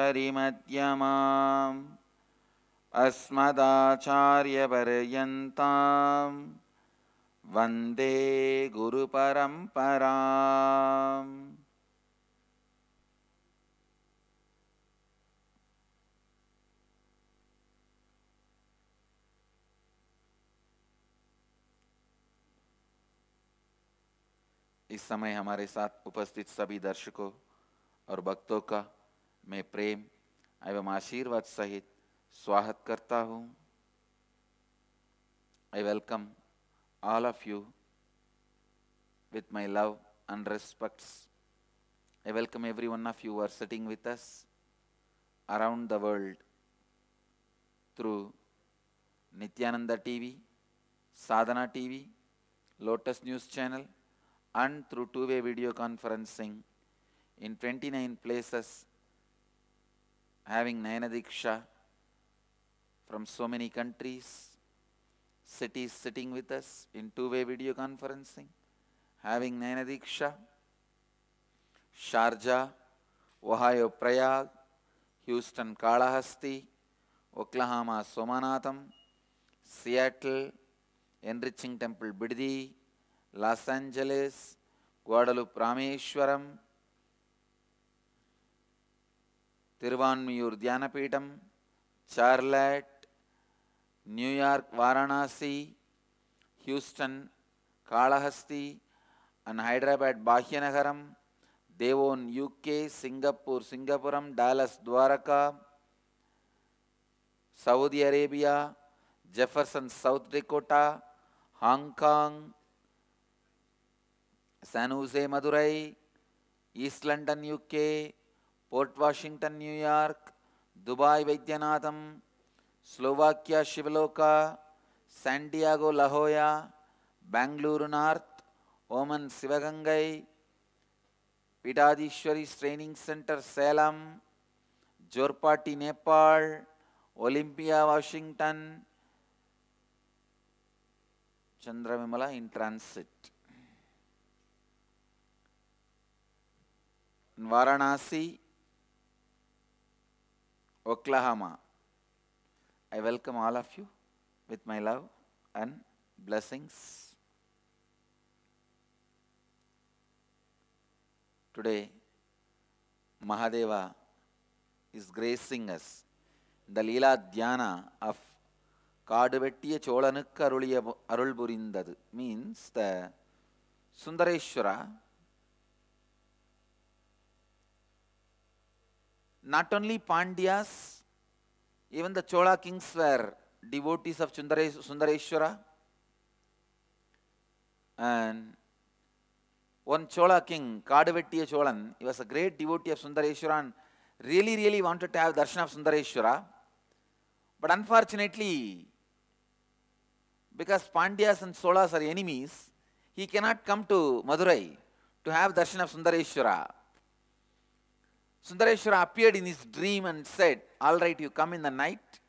परिमध्यमाम् अस्मदाचार्यपर्यन्ताम् वन्दे गुरुपरम्पराम्. इस समय हमारे साथ उपस्थित सभी दर्शकों और भक्तों का मैं प्रेम एवं आशीर्वाद सहित स्वागत करता हूँ. I welcome all of you with my love and respects. I welcome every one of you who are sitting with us around the world through Nithyananda TV, Sadhana TV, Lotus News Channel, and through two-way video conferencing in 29 places, having Nayana from so many countries, cities sitting with us in two-way video conferencing, having Nayana Sharjah, Ohio Prayag, Houston Kalahasti, Oklahoma Somanatham, Seattle, Enriching Temple Biddi, Los Angeles, Guadalupe Rameshwaram, Tiruvanmiyur Dhyanapeetam, Charlotte, New York Varanasi, Houston Kalahasti, and Hyderabad Bhagyanagaram, Devon UK, Singapore Singapuram, Dallas Dwaraka, Saudi Arabia, Jefferson South Dakota, Hong Kong, San Jose Madurai, East London UK, Port Washington New York, Dubai Vaidyanathan, Slovakia Shivaloka, San Diego La Jolla, Bangalore North, Oman Sivagangai, Pitadishwari's Training Center Salem, Jorpati Nepal, Olympia Washington, Chandravimala in transit. In Varanasi, Oklahoma. I welcome all of you with my love and blessings. Today, Mahadeva is gracing us the Leela Dhyana of Kaduvettiya Cholanukku Arul Burindadu, means the Sundareshwara. Not only Pandyas, even the Chola kings were devotees of Sundareshwara. And one Chola king, Kaduvettiya Cholan, he was a great devotee of Sundareshwara and really wanted to have darshan of Sundareshwara. But unfortunately, because Pandyas and Cholas are enemies, he cannot come to Madurai to have darshan of Sundareshwara. Sundareshwara appeared in his dream and said, all right, you come in the night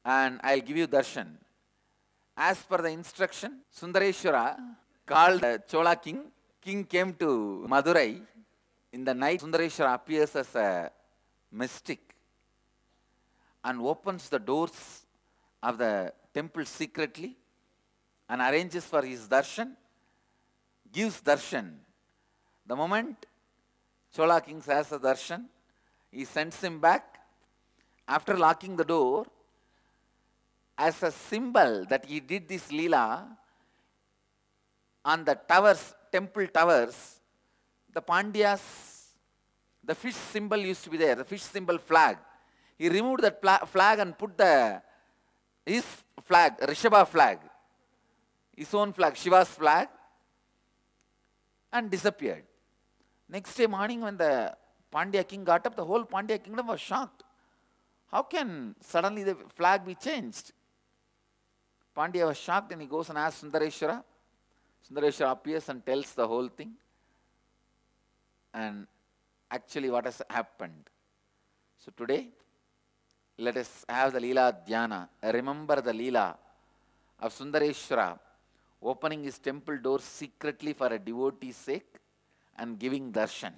and I'll give you darshan. As per the instruction, Sundareshwara called the Chola king. King came to Madurai. In the night, Sundareshwara appears as a mystic and opens the doors of the temple secretly and arranges for his darshan, gives darshan. The moment Chola king has a darshan, he sends him back. After locking the door, as a symbol that he did this leela, on the towers, temple towers, the Pandyas, the fish symbol used to be there, the fish symbol flag. He removed that flag and put his flag, Rishabha flag, his own flag, Shiva's flag, and disappeared. Next day morning when the Pandya king got up, the whole Pandya kingdom was shocked. How can suddenly the flag be changed? Pandya was shocked and he goes and asks Sundareshwara. Sundareshwara appears and tells the whole thing. And actually what has happened. So today, let us have the Leela Dhyana. Remember the Leela of Sundareshwara opening his temple doors secretly for a devotee's sake and giving darshan.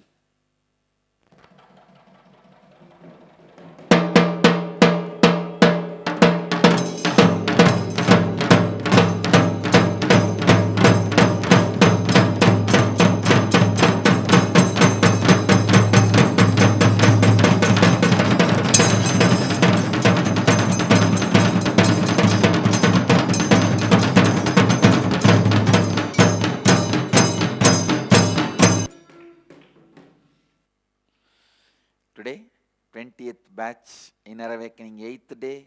batch Inner Awakening 8th day,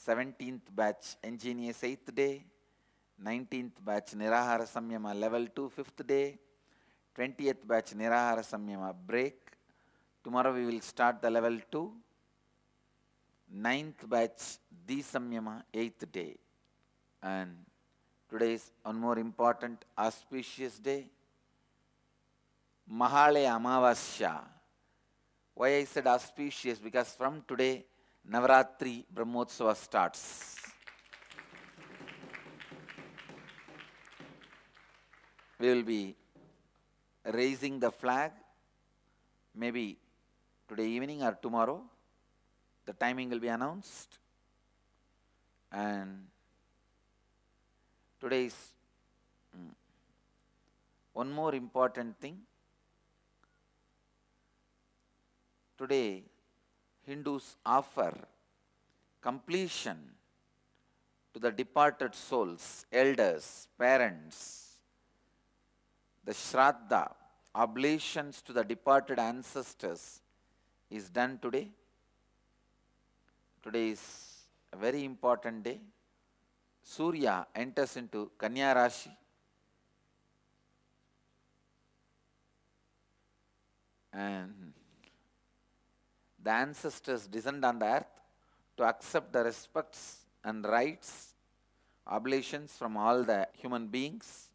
17th batch Ingenious 8th day, 19th batch Nirahara Samyama level 2 5th day, 20th batch Nirahara Samyama break. Tomorrow we will start the level 2, 9th batch Di Samyama 8th day. And today is one more important auspicious day, Mahale Amavasya. Why I said auspicious? Because from today Navaratri Brahmotsava starts. We will be raising the flag maybe today evening or tomorrow. The timing will be announced. And today is one more important thing. Today, Hindus offer completion to the departed souls, elders, parents. The Shraddha, oblations to the departed ancestors is done today. Today is a very important day. Surya enters into Kanya Rashi. And the ancestors descend on the earth to accept the respects and rights, oblations from all the human beings.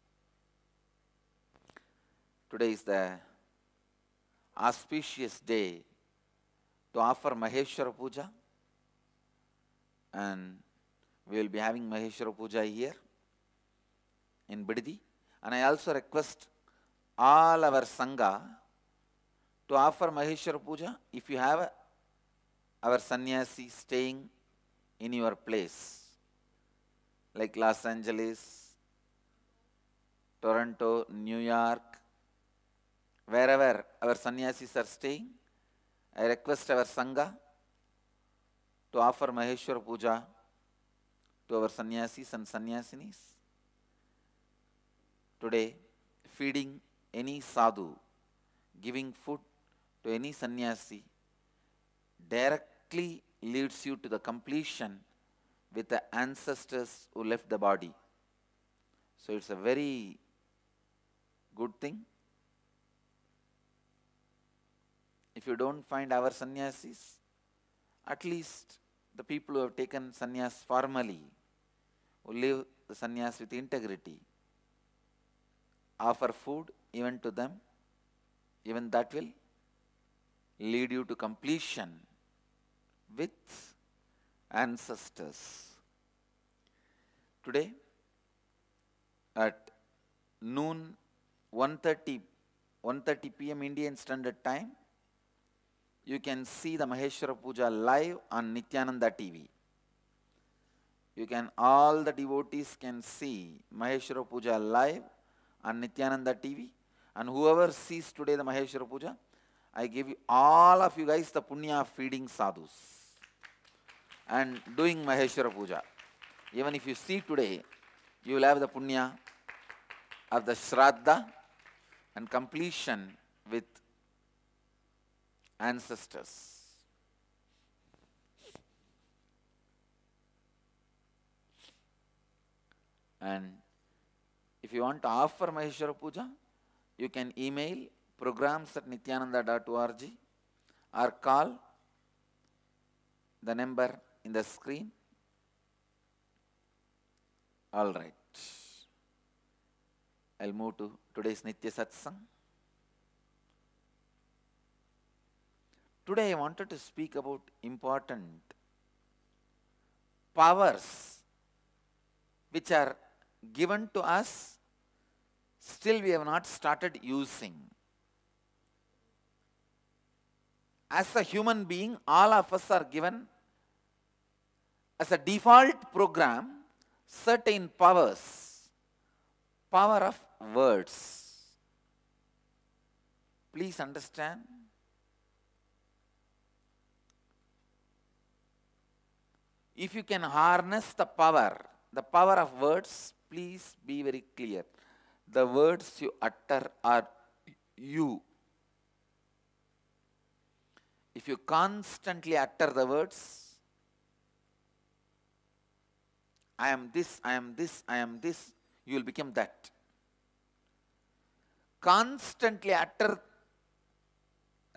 Today is the auspicious day to offer Maheshwara Puja, and we will be having Maheshwara Puja here in Bididi. And I also request all our Sangha to offer Maheshwara Puja if you have our sannyasi staying in your place, like Los Angeles, Toronto, New York, wherever our sannyasis are staying. I request our Sangha to offer Maheshwara Puja to our sannyasis and sannyasinis. Today, feeding any sadhu, giving food to any sannyasi directly leads you to the completion with the ancestors who left the body. So it's a very good thing. If you don't find our sannyasis, at least the people who have taken sannyas formally, who live the sannyas with integrity, offer food even to them, even that will lead you to completion with ancestors. Today at noon 1:30 p.m. Indian Standard Time, you can see the Maheshwara Puja live on Nithyananda TV. All the devotees can see Maheshwara Puja live on Nithyananda TV. And whoever sees today the Maheshwara Puja, I give you, all of you guys, the punya of feeding sadhus and doing Maheshwara Puja. Even if you see today, you will have the punya of the Shraddha and completion with ancestors. And if you want to offer Maheshwara Puja, you can email programs@nithyananda.org or call the number in the screen. All right. I'll move to today's Nitya Satsang. Today I wanted to speak about important powers which are given to us, still we have not started using. As a human being, all of us are given as a default program certain powers. Power of words. Please understand. If you can harness the power of words, please be very clear. The words you utter are you. If you constantly utter the words, I am this, I am this, I am this, you will become that. Constantly utter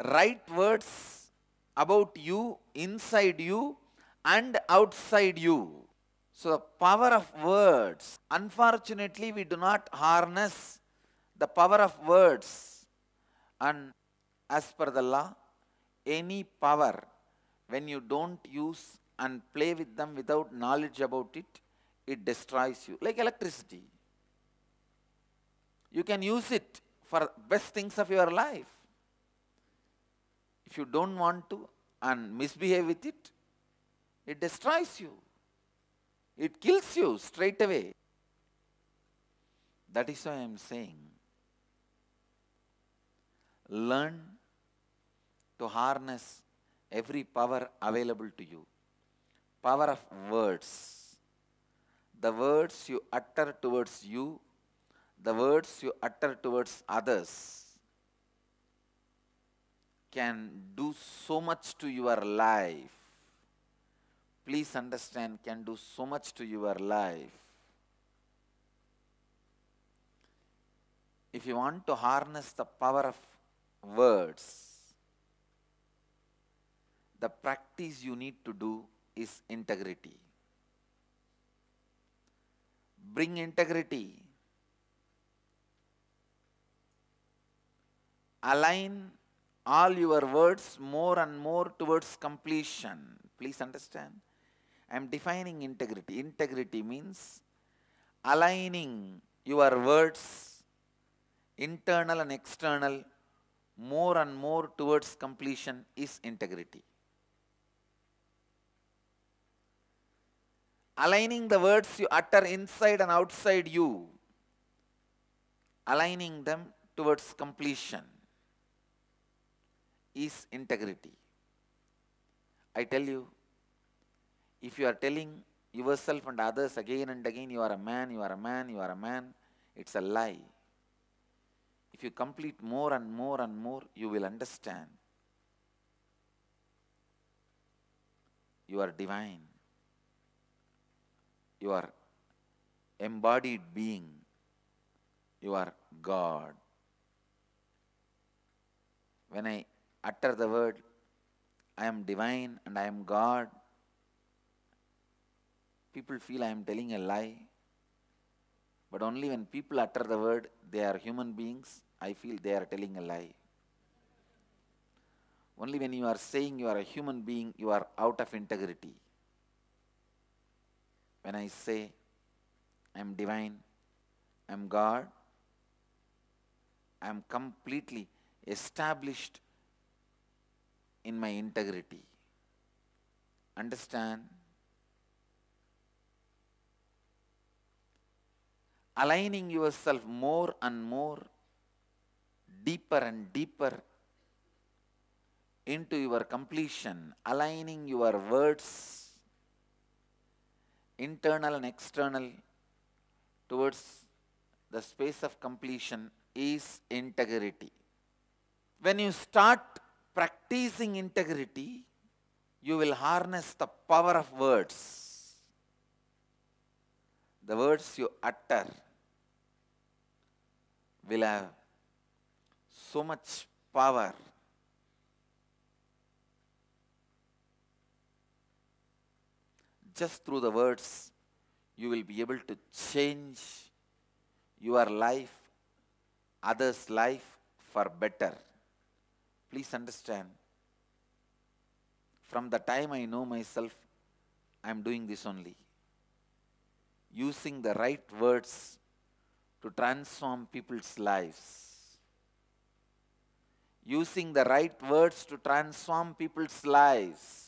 right words about you, inside you and outside you. So the power of words, unfortunately we do not harness the power of words, and as per the law, any power, when you don't use and play with them without knowledge about it, it destroys you. Like electricity. You can use it for best things of your life. If you don't want to and misbehave with it, it destroys you. It kills you straight away. That is why I am saying, learn to harness every power available to you. Power of words. The words you utter towards you, the words you utter towards others can do so much to your life. Please understand, can do so much to your life. If you want to harness the power of words, the practice you need to do is integrity. Bring integrity. Align all your words more and more towards completion. Please understand. I am defining integrity. Integrity means aligning your words, internal and external, more and more towards completion is integrity. Aligning the words you utter inside and outside you, aligning them towards completion is integrity. I tell you, if you are telling yourself and others again and again, you are a man, you are a man, you are a man, it's a lie. If you complete more and more and more, you will understand. You are divine. You are embodied being. You are God. When I utter the word, I am divine and I am God, people feel I am telling a lie. But only when people utter the word, they are human beings, I feel they are telling a lie. Only when you are saying you are a human being, you are out of integrity. When I say I am divine, I am God, I am completely established in my integrity. Understand? Aligning yourself more and more, deeper and deeper into your completion, aligning your words, internal and external, towards the space of completion is integrity. When you start practicing integrity, you will harness the power of words. The words you utter will have so much power. Just through the words, you will be able to change your life, others' life for better. Please understand. From the time I know myself, I am doing this only. Using the right words to transform people's lives. Using the right words to transform people's lives.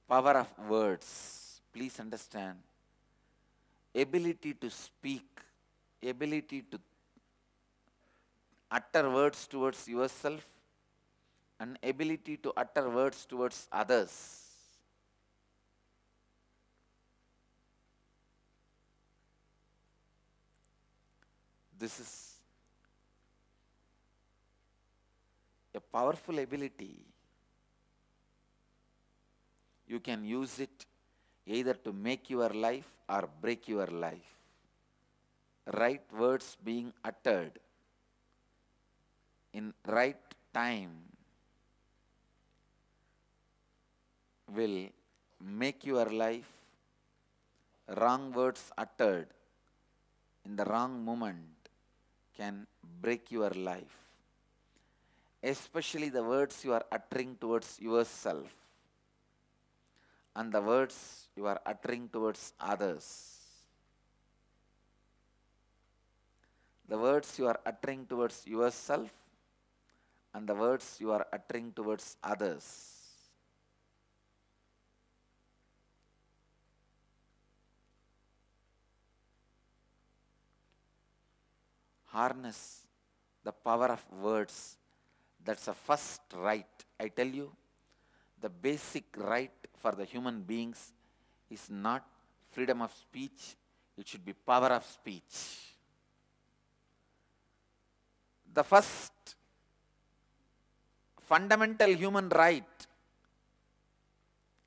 Power of words. please understand, ability to speak, ability to utter words towards yourself, and ability to utter words towards others. This is a powerful ability. You can use it either to make your life or break your life. Right words being uttered in right time will make your life. Wrong words uttered in the wrong moment can break your life. Especially the words you are uttering towards yourself and the words you are uttering towards others. The words you are uttering towards yourself and the words you are uttering towards others. Harness the power of words. That's a first right. I tell you, the basic right for the human beings is not freedom of speech, it should be power of speech. The first fundamental human right,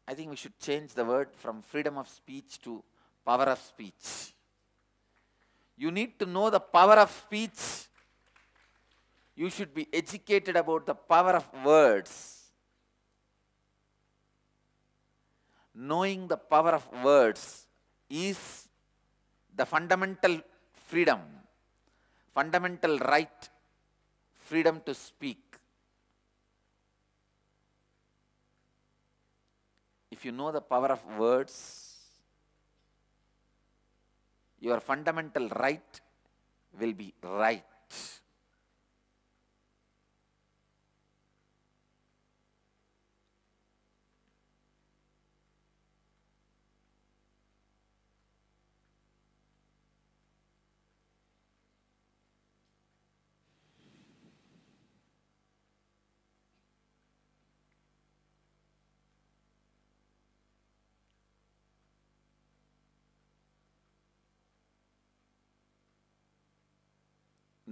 I think we should change the word from freedom of speech to power of speech. You need to know the power of speech. You should be educated about the power of words. Knowing the power of words is the fundamental freedom, fundamental right, freedom to speak. If you know the power of words, your fundamental right will be right.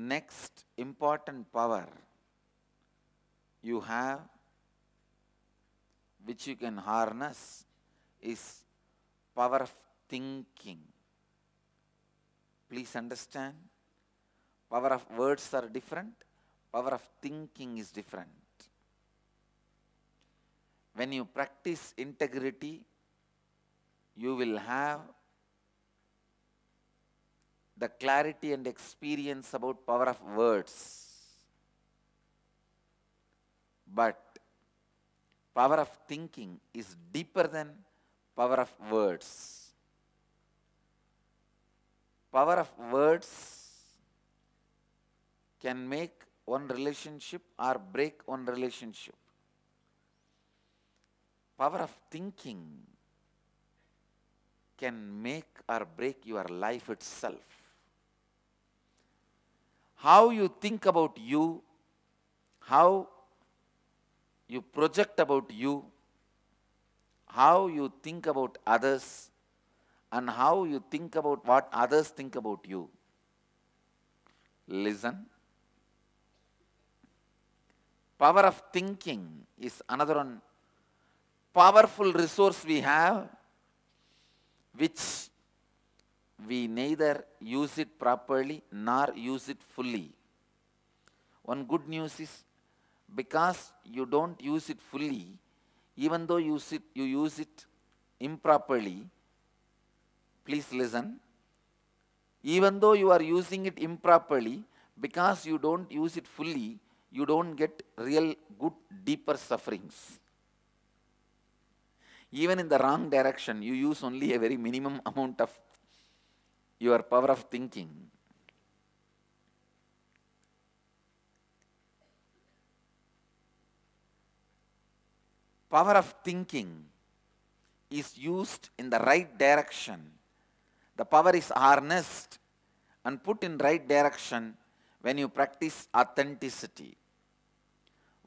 Next important power you have, which you can harness, is power of thinking. Please understand, power of words are different, power of thinking is different. When you practice integrity, you will have the clarity and experience about power of words. But power of thinking is deeper than power of words. Power of words can make one relationship or break one relationship. Power of thinking can make or break your life itself. How you think about you, how you project about you, how you think about others, and how you think about what others think about you. Listen. Power of thinking is another one powerful resource we have, which we neither use it properly nor use it fully. One good news is, because you don't use it fully, even though you use it improperly, please listen, even though you are using it improperly, because you don't use it fully, you don't get real good deeper sufferings. Even in the wrong direction, you use only a very minimum amount of your power of thinking. Power of thinking is used in the right direction, the power is harnessed and put in right direction when you practice authenticity.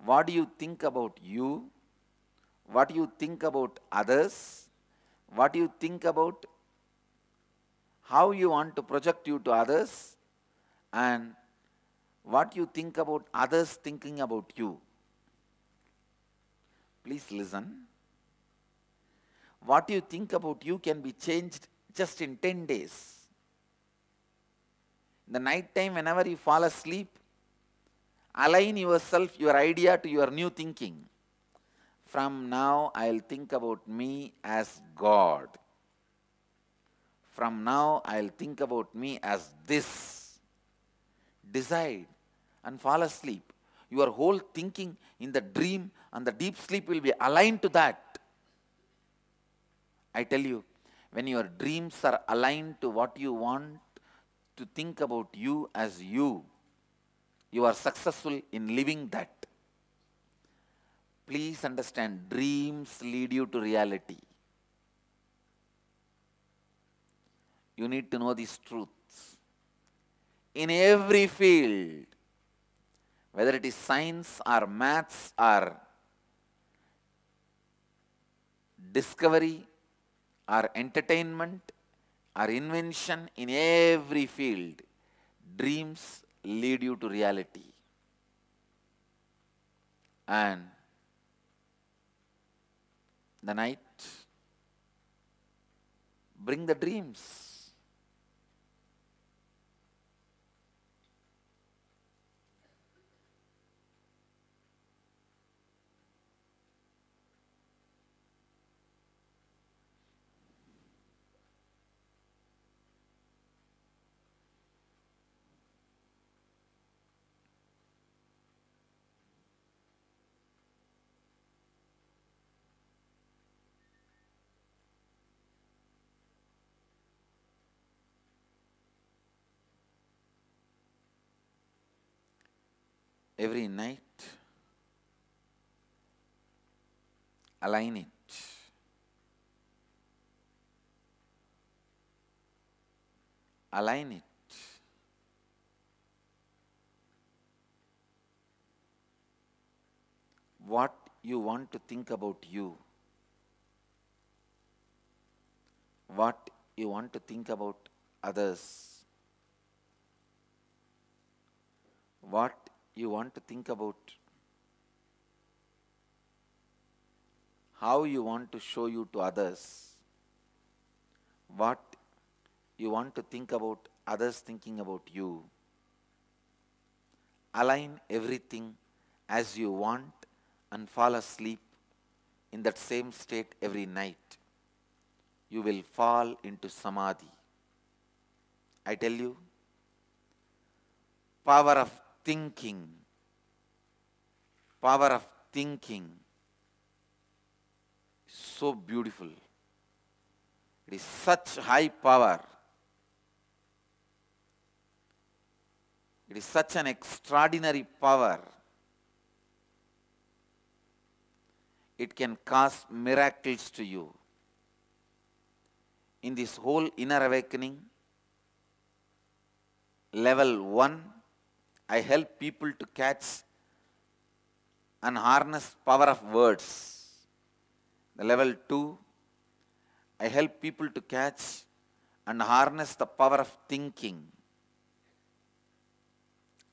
What do you think about you? What do you think about others? What do you think about how you want to project you to others? And what you think about others thinking about you? Please listen. What you think about you can be changed just in 10 days. In the night time, whenever you fall asleep, align yourself, your idea to your new thinking. From now, I'll think about me as God. From now, I'll think about me as this. Decide and fall asleep. Your whole thinking in the dream and the deep sleep will be aligned to that. I tell you, when your dreams are aligned to what you want to think about you as you are successful in living that. Please understand, dreams lead you to reality. You need to know these truths. In every field, whether it is science or maths or discovery or entertainment or invention, in every field, dreams lead you to reality. And the night, bring the dreams. Every night, align it. Align it. What you want to think about you. What you want to think about others. What you want to think about how you want to show you to others, what you want to think about others thinking about you. Align everything as you want and fall asleep in that same state every night. You will fall into samadhi. I tell you, power of thinking, power of thinking, so beautiful. It is such high power. It is such an extraordinary power. It can cause miracles to you. In this whole inner awakening, level 1, I help people to catch and harness power of words. The level 2, I help people to catch and harness the power of thinking.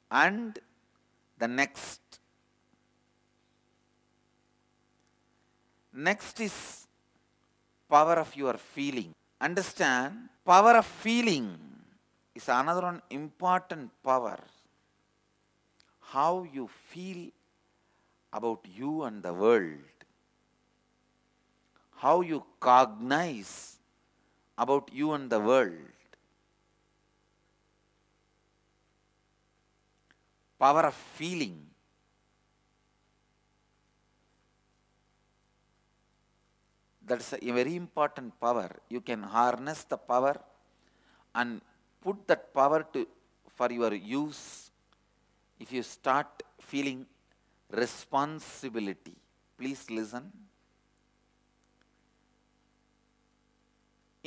And the next is power of your feeling. Understand, power of feeling is another one important power. How you feel about you and the world. How you cognize about you and the world. Power of feeling. That's a very important power. You can harness the power and put that power for your use if you start feeling responsibility. Please listen.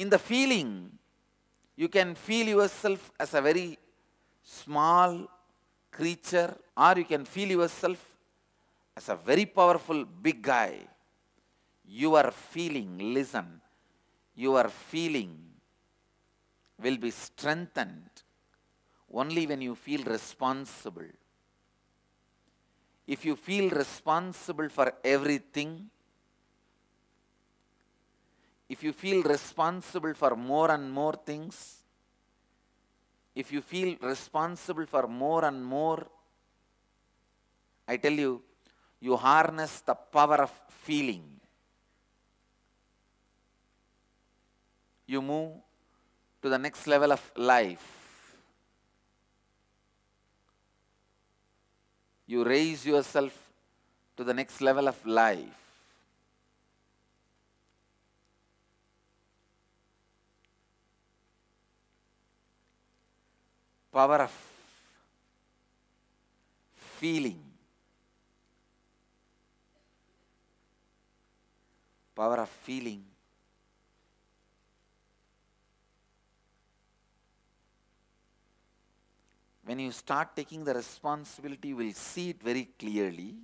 In the feeling, you can feel yourself as a very small creature, or you can feel yourself as a very powerful big guy. Your feeling, listen, your feeling will be strengthened only when you feel responsible. If you feel responsible for everything, if you feel responsible for more and more things, if you feel responsible for more and more, I tell you, you harness the power of feeling. You move to the next level of life. You raise yourself to the next level of life. Power of feeling. Power of feeling. When you start taking the responsibility, you will see it very clearly.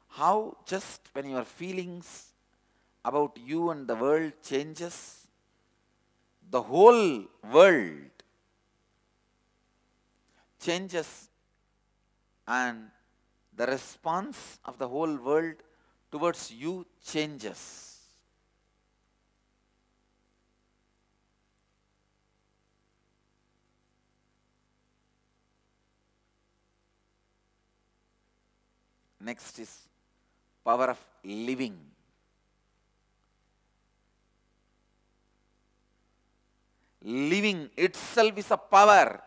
How just when your feelings about you and the world changes, the whole world changes, and the response of the whole world towards you changes. Next is power of living. Living itself is a power.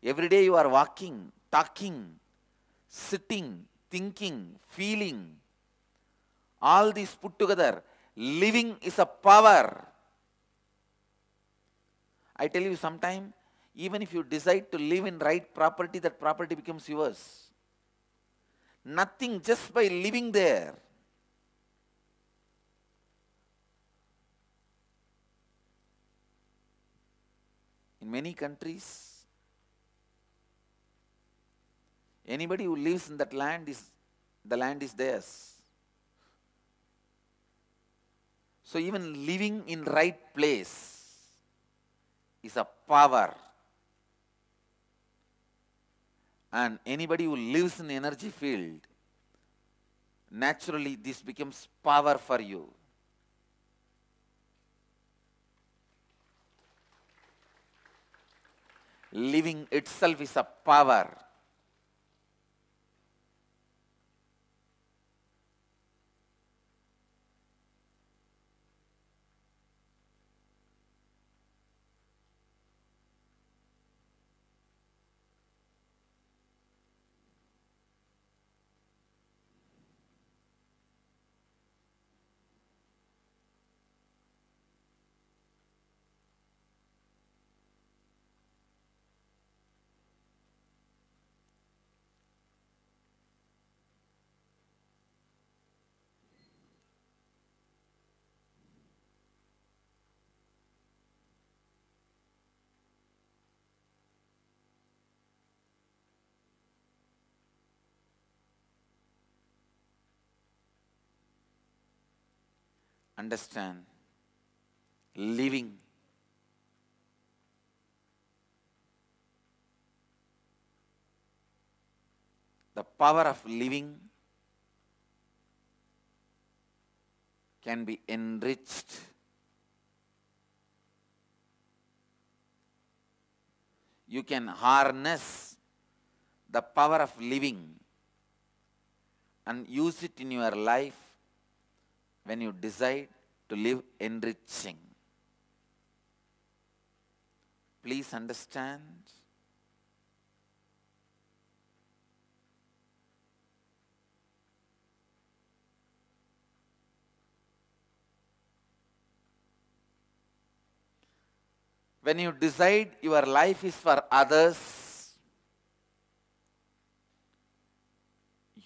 Every day you are walking, talking, sitting, thinking, feeling. All these put together, living is a power. I tell you, sometime, even if you decide to live in right property, that property becomes yours. Nothing, just by living there. In many countries, anybody who lives in that land the land is theirs. So even living in right place is a power. And anybody who lives in the energy field, naturally this becomes power for you. Living itself is a power. Understand, living. The power of living can be enriched. You can harness the power of living and use it in your life when you decide to live enriching. Please understand. When you decide your life is for others,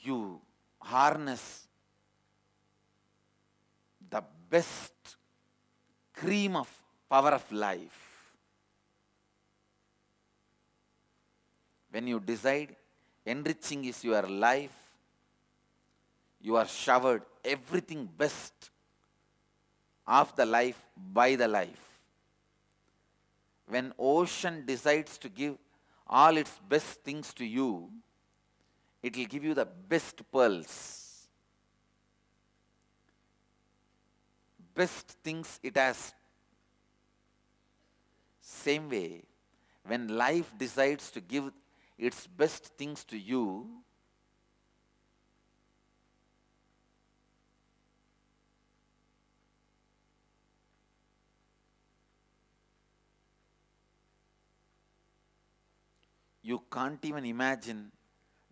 you harness the best cream of power of life. When you decide enriching is your life, you are showered everything best of the life by the life. When ocean decides to give all its best things to you, it will give you the best pearls. Best things it has. Same way, when life decides to give its best things to you, you can't even imagine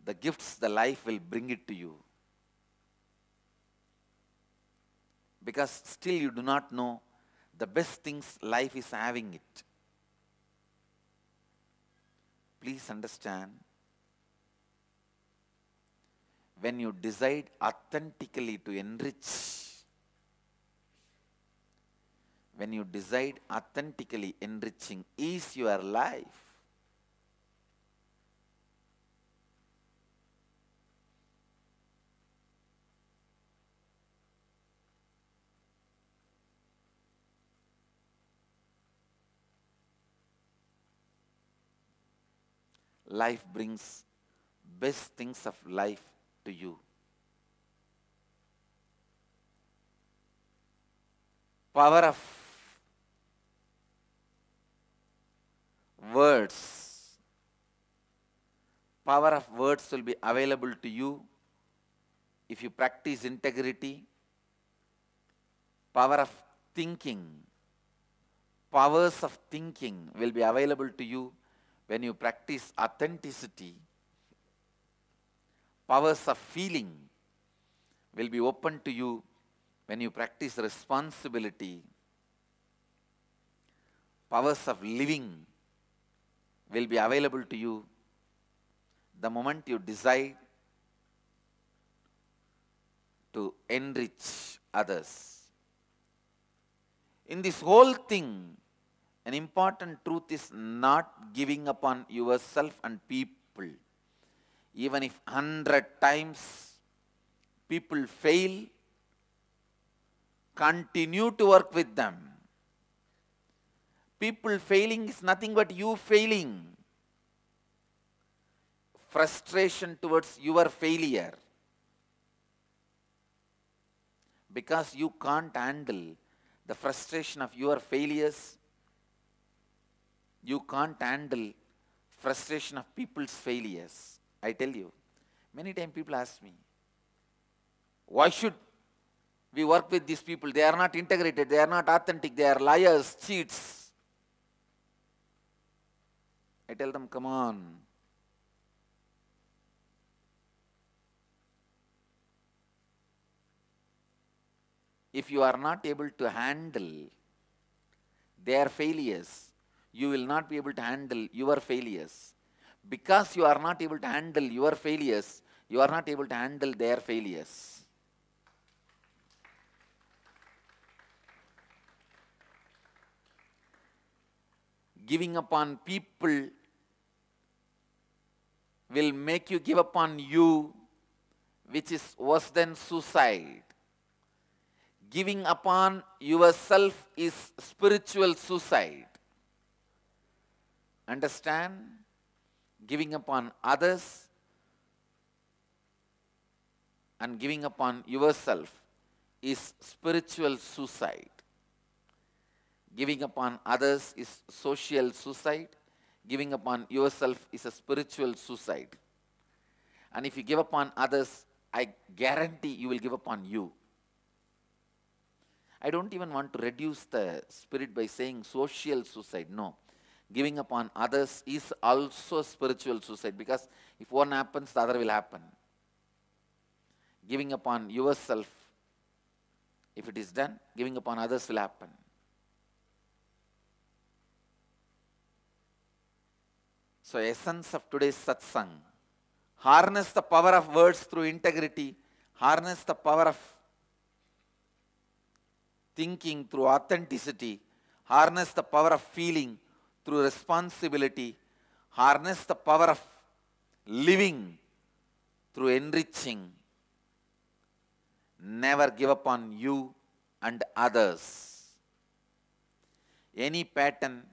the gifts the life will bring it to you. Because still you do not know the best things life is having it. Please understand, when you decide authentically to enrich, when you decide authentically enriching is your life, life brings best things of life to you. Power of words. Power of words will be available to you if you practice integrity. Power of thinking. Powers of thinking will be available to you when you practice authenticity. Powers of feeling will be open to you when you practice responsibility. Powers of living will be available to you the moment you decide to enrich others. In this whole thing, an important truth is not giving up on yourself and people. Even if 100 times people fail, continue to work with them. People failing is nothing but you failing. Frustration towards your failure. Because you can't handle the frustration of your failures, you can't handle frustration of people's failures. I tell you, many times people ask me, why should we work with these people? They are not integrated, they are not authentic, they are liars, cheats. I tell them, come on. If you are not able to handle their failures, you will not be able to handle your failures. Because you are not able to handle your failures, you are not able to handle their failures. Giving upon people will make you give up on you, which is worse than suicide. Giving upon yourself is spiritual suicide. Understand? Giving upon others and giving upon yourself is spiritual suicide. Giving upon others is social suicide. Giving upon yourself is a spiritual suicide. And if you give upon others, I guarantee you will give upon you. I don't even want to reduce the spirit by saying social suicide. No. Giving upon others is also spiritual suicide, because if one happens, the other will happen. Giving upon yourself, if it is done, giving upon others will happen. So, essence of today's satsang, harness the power of words through integrity, harness the power of thinking through authenticity, harness the power of feeling through responsibility, harness the power of living through enriching. Never give up on you and others. Any pattern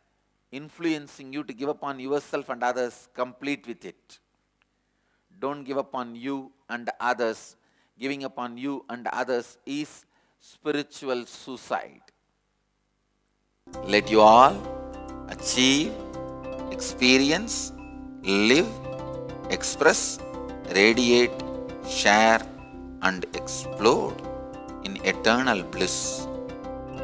influencing you to give up on yourself and others, complete with it. Don't give up on you and others. Giving up on you and others is spiritual suicide. Let you all achieve, experience, live, express, radiate, share and explode in eternal bliss.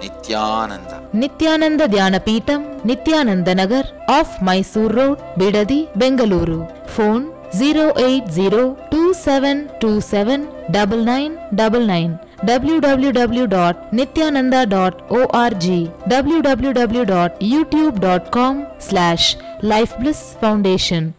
Nithyananda. Nithyananda Dhyanapeetam, Nithyananda Nagar, off Mysore Road, Bidadi, Bengaluru. Phone 08027279999. www.nithyananda.org. www.youtube.com/Life Bliss Foundation.